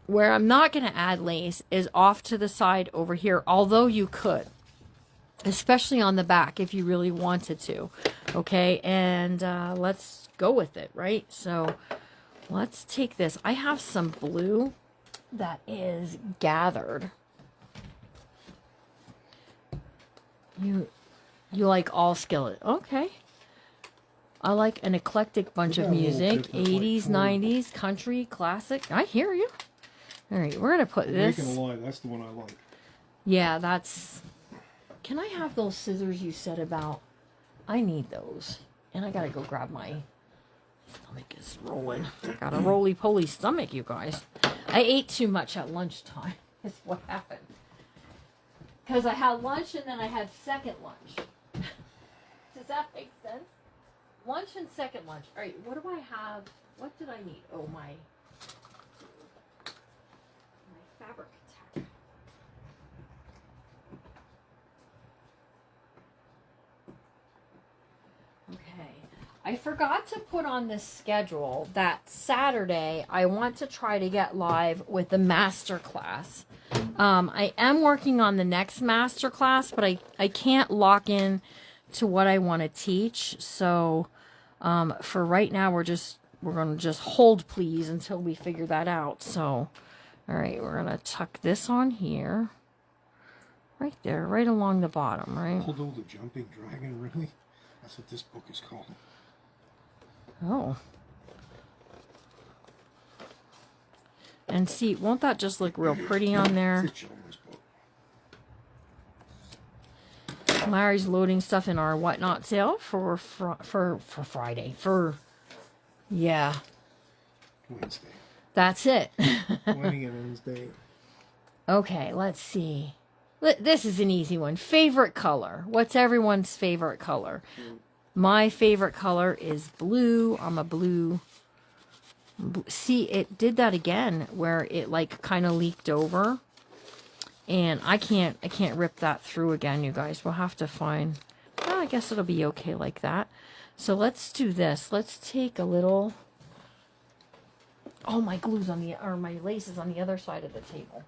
Where I'm not going to add lace is off to the side over here, although you could. Especially on the back if you really wanted to. Okay, and let's go with it, right? So let's take this. I have some blue that is gathered. You like all Skillet. Okay. I like an eclectic bunch of music. 80s, 90s, country, classic. I hear you. All right, we're going to put this. Making a lie, that's the one I like. Yeah, that's... Can I have those scissors you said about? I need those. And I got to go grab my... Stomach is rolling. I got a roly-poly stomach, you guys. I ate too much at lunchtime. That's what happened. Because I had lunch and then I had second lunch. Does that make sense? Lunch and second lunch. All right, what do I have? What did I need? Oh, my fabric tack. Okay. I forgot to put on this schedule that Saturday I want to try to get live with the master class. I am working on the next master class, but I can't lock in to what I want to teach. So for right now, we're going to just hold please until we figure that out. So, all right, we're going to tuck this on here. Right there, right along the bottom, right? Although the jumping dragon, really? That's what this book is called. Oh. And see, won't that just look real pretty on there? It's a children's book. Larry's loading stuff in our whatnot sale for Friday. Yeah. Wednesday. That's it. Wednesday. Okay, let's see. This is an easy one. Favorite color. What's everyone's favorite color? My favorite color is blue. I'm a blue. See, it did that again where it like kind of leaked over. And I can't rip that through again, you guys. We'll have to find. Well, I guess it'll be okay like that. So let's do this. Let's take a little. Oh, my glue's my lace is on the other side of the table.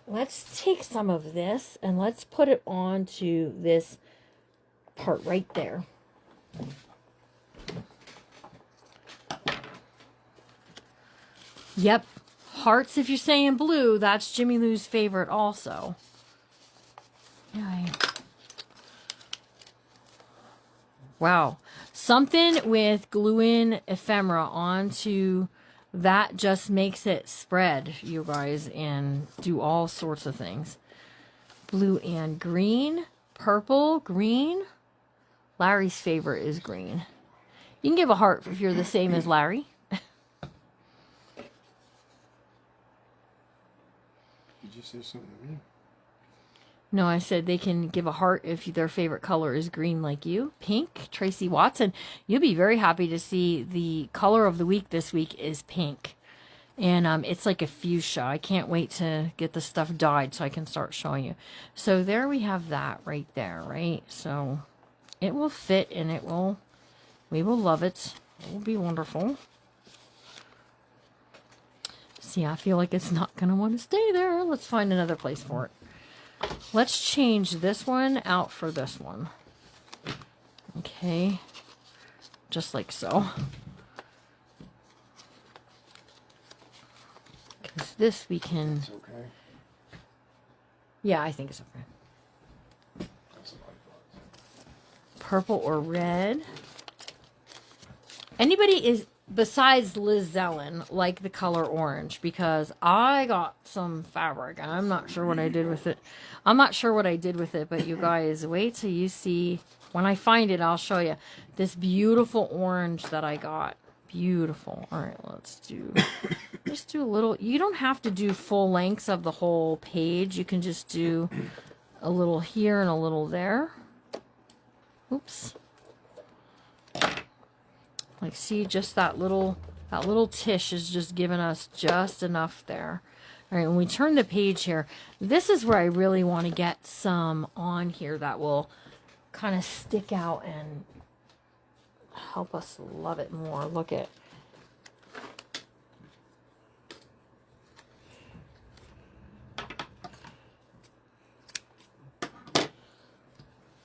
Let's take some of this and let's put it onto this part right there. Yep. Hearts, if you're saying blue, that's Jimmy Lou's favorite also. Yeah. Wow. Something with gluing ephemera onto that just makes it spread, you guys, and do all sorts of things. Blue and green, purple, green. Larry's favorite is green. You can give a heart if you're the same as Larry. Did you say something to me? No, I said they can give a heart if their favorite color is green like you. Pink, Tracy Watson. You'll be very happy to see the color of the week this week is pink. And it's like a fuchsia. I can't wait to get the stuff dyed so I can start showing you. So there we have that right there, right? So it will fit and we will love it. It will be wonderful. See, I feel like it's not going to want to stay there. Let's find another place for it. Let's change this one out for this one. Okay. Just like so. Because this we can... It's okay. Yeah, I think it's okay. That's what I thought. Purple or red. Anybody is... Besides Liz Zellen, like the color orange, because I got some fabric and I'm not sure what I did with it. But you guys, wait till you see. When I find it, I'll show you this beautiful orange that I got. Beautiful. All right, let's just do a little. You don't have to do full lengths of the whole page. You can just do a little here and a little there. Oops. Like, see, just that little tish is just giving us just enough there. All right, when we turn the page here, this is where I really want to get some on here that will kind of stick out and help us love it more. Look at.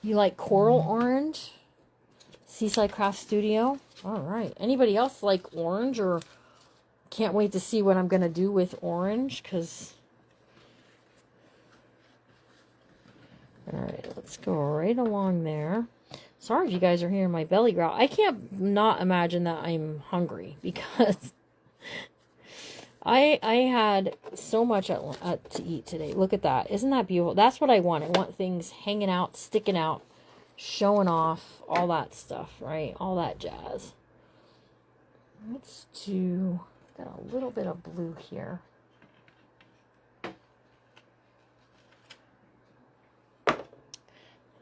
You like coral orange? Seaside Craft Studio. All right. Anybody else like orange or can't wait to see what I'm going to do with orange? Because... All right. Let's go right along there. Sorry if you guys are hearing my belly growl. I can't not imagine that I'm hungry because I had so much to eat today. Look at that. Isn't that beautiful? That's what I want. I want things hanging out, sticking out, showing off, all that stuff, right? All that jazz. Let's do, got a little bit of blue here.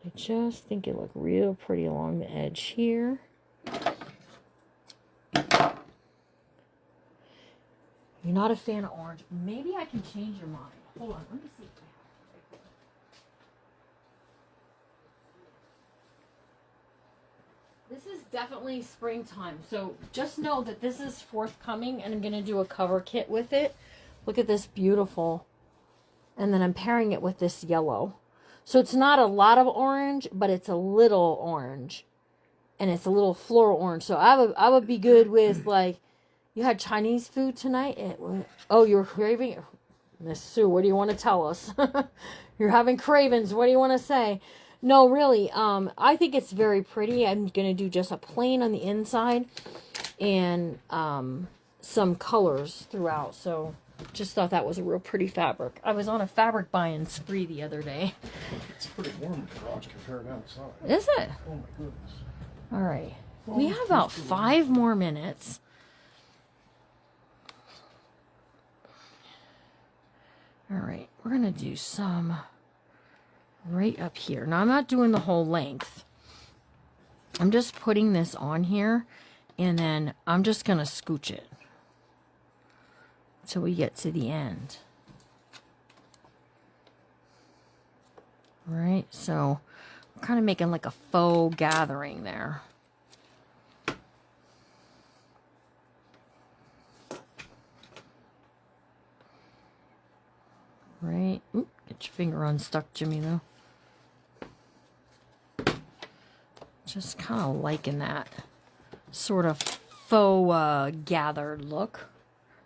I just think it looked real pretty along the edge here. You're not a fan of orange. Maybe I can change your mind. Hold on, let me see. This is definitely springtime, so just know that this is forthcoming, and I'm going to do a cover kit with it. Look at this beautiful. And then I'm pairing it with this yellow. So it's not a lot of orange, but it's a little orange. And it's a little floral orange. So I would be good with, like, you had Chinese food tonight? Oh, you were craving it? Miss Sue, what do you want to tell us? You're having cravings. What do you want to say? No, really, I think it's very pretty. I'm going to do just a plain on the inside and some colors throughout. So just thought that was a real pretty fabric. I was on a fabric buying spree the other day. It's pretty warm in the garage compared to outside. Is it? Oh my goodness. All right. We have about 5 more minutes. All right. We're going to do some right up here. Now, I'm not doing the whole length. I'm just putting this on here, and then I'm just going to scooch it till we get to the end. All right, so I'm kind of making like a faux gathering there. Right. Oop, get your finger unstuck, Jimmy, though. Just kind of liking that sort of faux gathered look.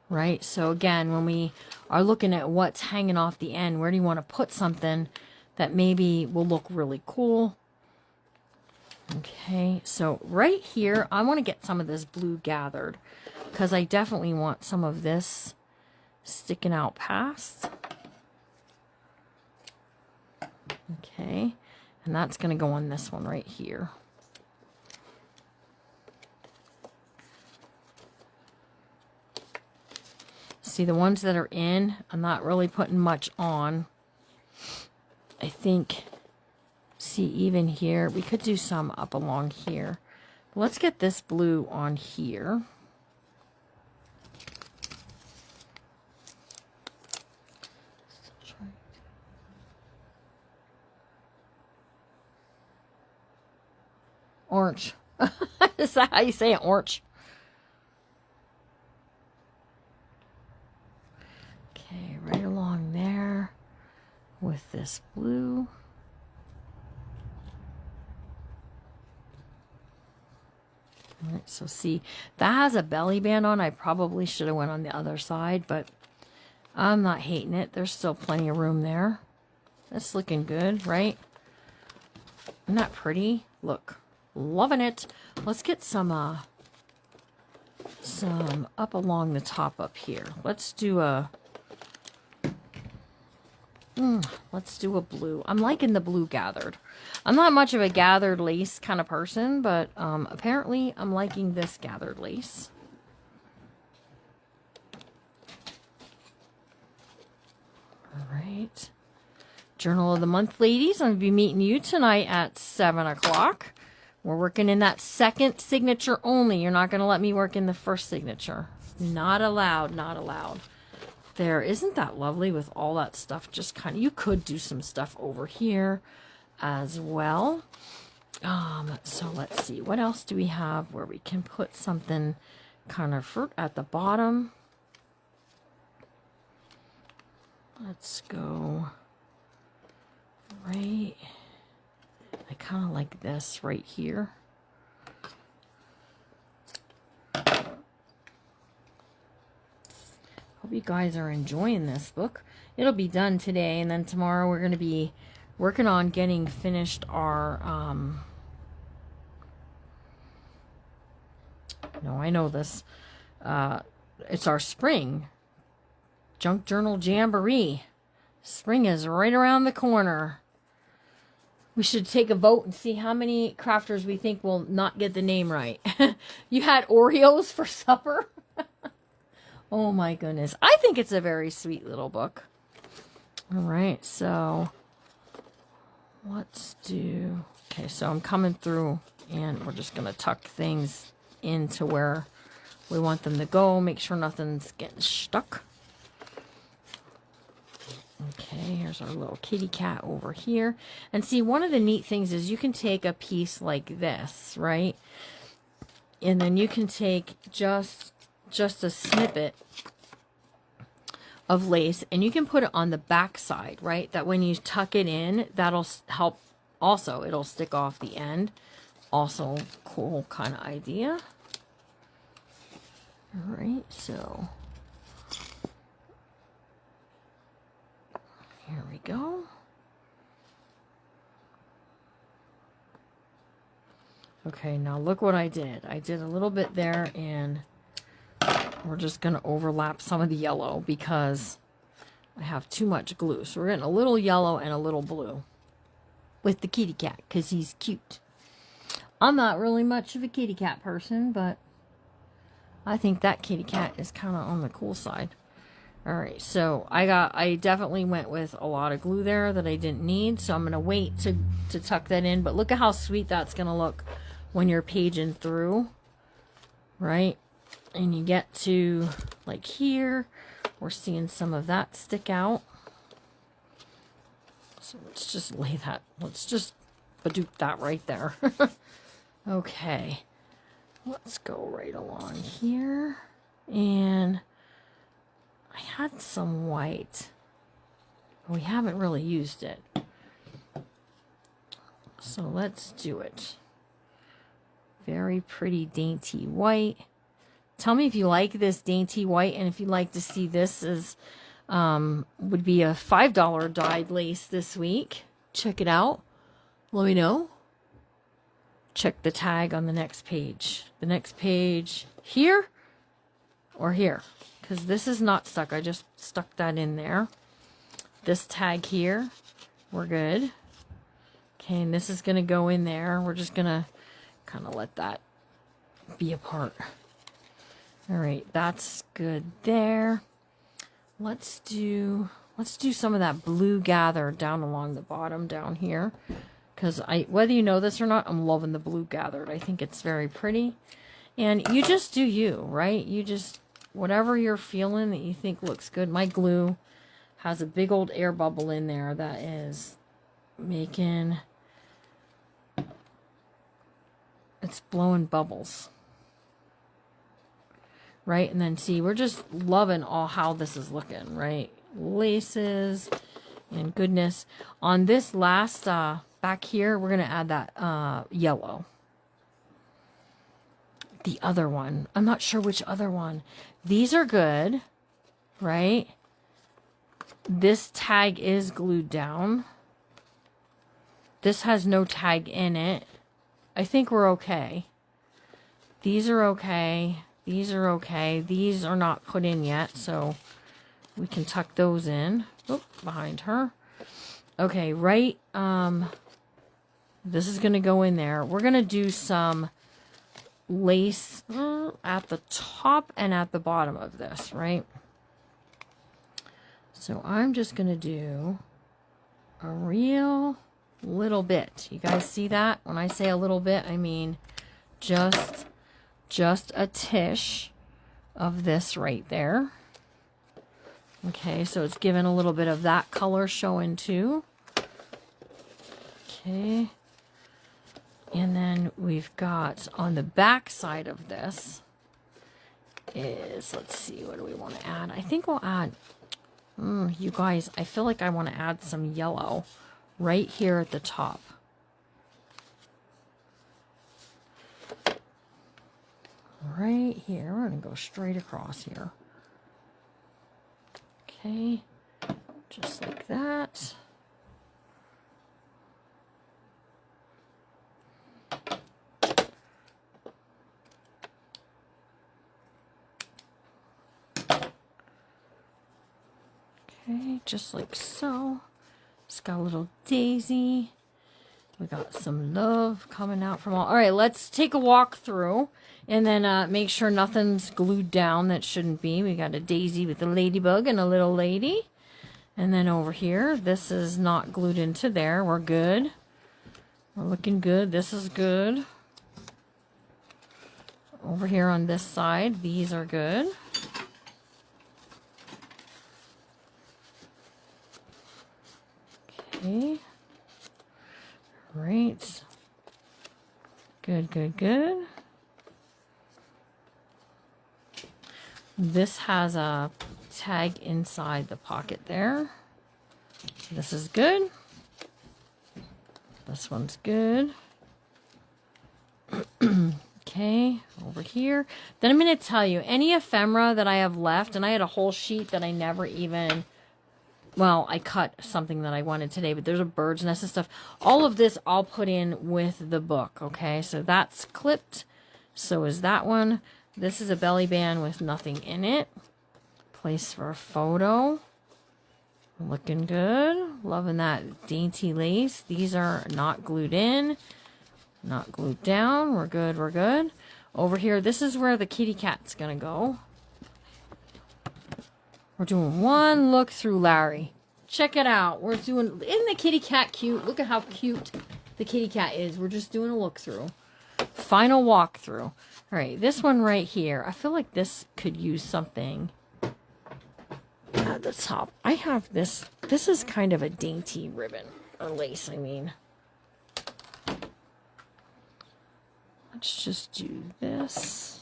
Right? So again, when we are looking at what's hanging off the end, where do you want to put something that maybe will look really cool? Okay, so right here, I want to get some of this blue gathered because I definitely want some of this sticking out past. Okay, and that's going to go on this one right here. See, the ones that are in, I'm not really putting much on. I think, see, even here, we could do some up along here. Let's get this blue on here. Orange. Is that how you say it? Orange. Okay, right along there with this blue. All right, so see, that has a belly band on. I probably should have went on the other side, but I'm not hating it. There's still plenty of room there. That's looking good, right? Isn't that pretty? Look. Loving it. Let's get some up along the top up here. Let's do a blue. I'm liking the blue gathered. I'm not much of a gathered lace kind of person, but apparently I'm liking this gathered lace. All right. Journal of the Month, ladies. I'm going to be meeting you tonight at 7 o'clock. We're working in that second signature only. You're not going to let me work in the first signature. Not allowed, not allowed. There, isn't that lovely with all that stuff? Just kind of, you could do some stuff over here as well. So let's see. What else do we have where we can put something kind of fruit at the bottom? Let's go right. I kind of like this right here. Hope you guys are enjoying this book. It'll be done today, and then tomorrow we're going to be working on getting finished our, no, I know this. It's our spring Junk Journal Jamboree. Spring is right around the corner. We should take a vote and see how many crafters we think will not get the name right. You had Oreos for supper? Oh my goodness. I think it's a very sweet little book. All right, so let's do... Okay, so I'm coming through and we're just going to tuck things into where We want them to go. Make sure nothing's getting stuck. Okay, here's our little kitty cat over here. And see, one of the neat things is you can take a piece like this, right? And then you can take just a snippet of lace and you can put it on the back side, right? That when you tuck it in, that'll help. Also, it'll stick off the end. Also, cool kind of idea. All right, so here we go. Okay, now look what I did. I did a little bit there, and we're just going to overlap some of the yellow because I have too much glue. So we're getting a little yellow and a little blue with the kitty cat because he's cute. I'm not really much of a kitty cat person, but I think that kitty cat is kind of on the cool side. All right, so I definitely went with a lot of glue there that I didn't need, so I'm going to wait to tuck that in. But look at how sweet that's going to look when you're paging through, right? And you get to like here, we're seeing some of that stick out. So let's just lay that, let's just badoop that right there. Okay, let's go right along here. And I had some white. We haven't really used it. So let's do it. Very pretty dainty white. Tell me if you like this dainty white, and if you'd like to see this as would be a $5 dyed lace this week. Check it out. Let me know. Check the tag on the next page. The next page here or here, because this is not stuck. I just stuck that in there. This tag here, we're good. Okay, and this is going to go in there. We're just going to kind of let that be apart. All right, that's good there. Let's do some of that blue gather down along the bottom down here, because whether you know this or not, I'm loving the blue gathered. I think it's very pretty. And you just do you, right? You just, whatever you're feeling that you think looks good. My glue has a big old air bubble in there that is making, it's blowing bubbles. Right? And then see, we're just loving all how this is looking, right? Laces and goodness. On this last, back here, we're going to add that yellow. The other one. I'm not sure which other one. These are good, right? This tag is glued down. This has no tag in it. I think we're okay. These are okay. These are okay. These are not put in yet, so we can tuck those in. Oop, behind her. Okay, right. This is going to go in there. We're going to do some lace at the top and at the bottom of this, right? So I'm just going to do a real little bit. You guys see that? When I say a little bit, I mean just a tish of this right there. Okay, so it's giving a little bit of that color showing too. Okay. And then we've got on the back side of this is, let's see, what do we want to add? I think we'll add, you guys, I feel like I want to add some yellow right here at the top. Right here, we're going to go straight across here. Okay, just like that. Okay, just like so. Just got a little daisy. We got some love coming out from all. All right, let's take a walk through and then make sure nothing's glued down that shouldn't be. We got a daisy with a ladybug and a little lady. And then over here, this is not glued into there. We're good. We're looking good. This is good. Over here on this side, these are good. Okay. Right. Good, good, good. This has a tag inside the pocket there. This is good. This one's good. Okay, over here. Then I'm going to tell you, any ephemera that I have left, and I had a whole sheet that I never even, well, I cut something that I wanted today, but there's a bird's nest and stuff. All of this I'll put in with the book, okay? So that's clipped. So is that one. This is a belly band with nothing in it. Place for a photo. Looking good. Loving that dainty lace. These are not glued in. Not glued down. We're good, we're good. Over here, this is where the kitty cat's gonna go. We're doing one look through, Larry. Check it out. We're doing, isn't the kitty cat cute? Look at how cute the kitty cat is. We're just doing a look through. Final walkthrough. All right, this one right here. I feel like this could use something at the top. I have this. This is kind of a dainty ribbon or lace, I mean. Let's just do this.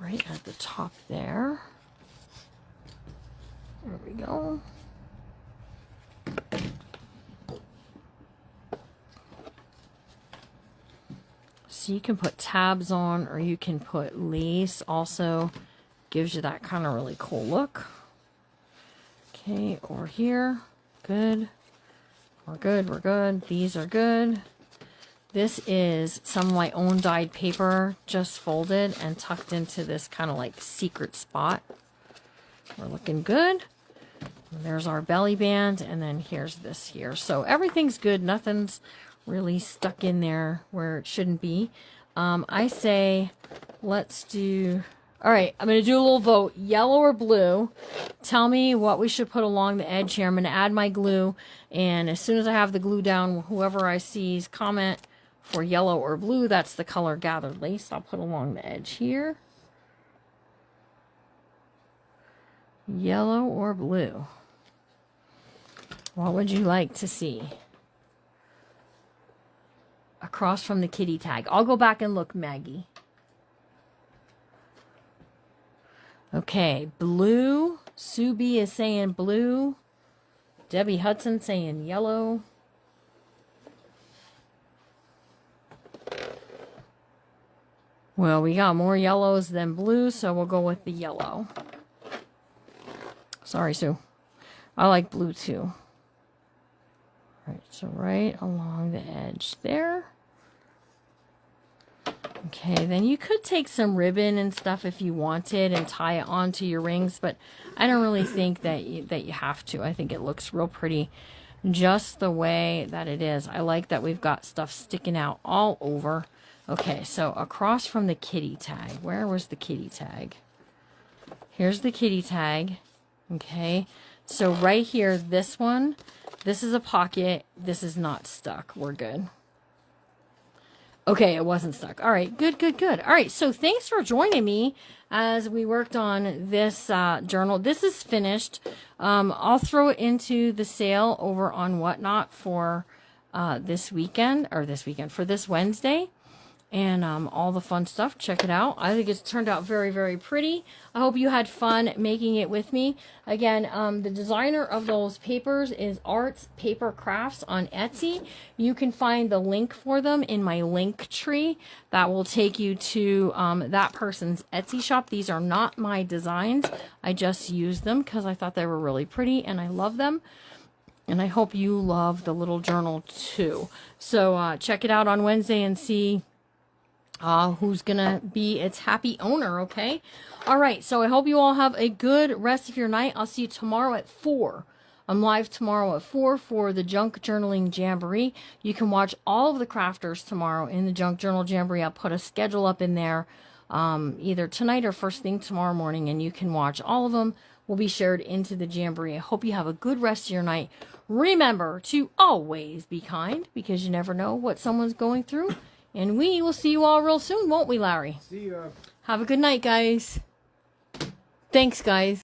Right at the top there. There we go. So you can put tabs on, or you can put lace. Also gives you that kind of really cool look. Okay, over here. Good. We're good, we're good. These are good. This is some of my own dyed paper, just folded and tucked into this kind of like secret spot. We're looking good. There's our belly band, and then here's this here. So everything's good. Nothing's really stuck in there where it shouldn't be. I say let's do... All right, I'm going to do a little vote. Yellow or blue? Tell me what we should put along the edge here. I'm going to add my glue, and as soon as I have the glue down, whoever I see's comment for yellow or blue, that's the color gathered lace I'll put along the edge here. Yellow or blue? What would you like to see? Across from the kitty tag. I'll go back and look, Maggie. Okay, blue. Sue B is saying blue. Debbie Hudson saying yellow. Well, we got more yellows than blue, so we'll go with the yellow. Sorry, Sue. I like blue too. All right, so right along the edge there. Okay, then you could take some ribbon and stuff if you wanted and tie it onto your rings, but I don't really think that you have to. I think it looks real pretty just the way that it is. I like that we've got stuff sticking out all over. Okay, so across from the kitty tag. Where was the kitty tag? Here's the kitty tag. Okay, so right here, this one, this is a pocket. This is not stuck. We're good. Okay, it wasn't stuck. All right, good, good, good. All right, so thanks for joining me as we worked on this journal. This is finished. I'll throw it into the sale over on Whatnot for this weekend, for this Wednesday. And all the fun stuff. Check it out. I think it's turned out very, very pretty. I hope you had fun making it with me. Again, the designer of those papers is Arts Paper Crafts on Etsy. You can find the link for them in my link tree. That will take you to that person's Etsy shop. These are not my designs. I just used them because I thought they were really pretty and I love them. And I hope you love the little journal too. So check it out on Wednesday and see who's gonna be its happy owner. Okay, all right, so I hope you all have a good rest of your night. I'll see you tomorrow at 4. I'm live tomorrow at 4 for the Junk Journaling Jamboree. You can watch all of the crafters tomorrow in the Junk Journal Jamboree. I'll put a schedule up in there either tonight or first thing tomorrow morning, and you can watch all of them will be shared into the Jamboree. I hope you have a good rest of your night. Remember to always be kind, because you never know what someone's going through. And we will see you all real soon, won't we, Larry? See ya. Have a good night, guys. Thanks, guys.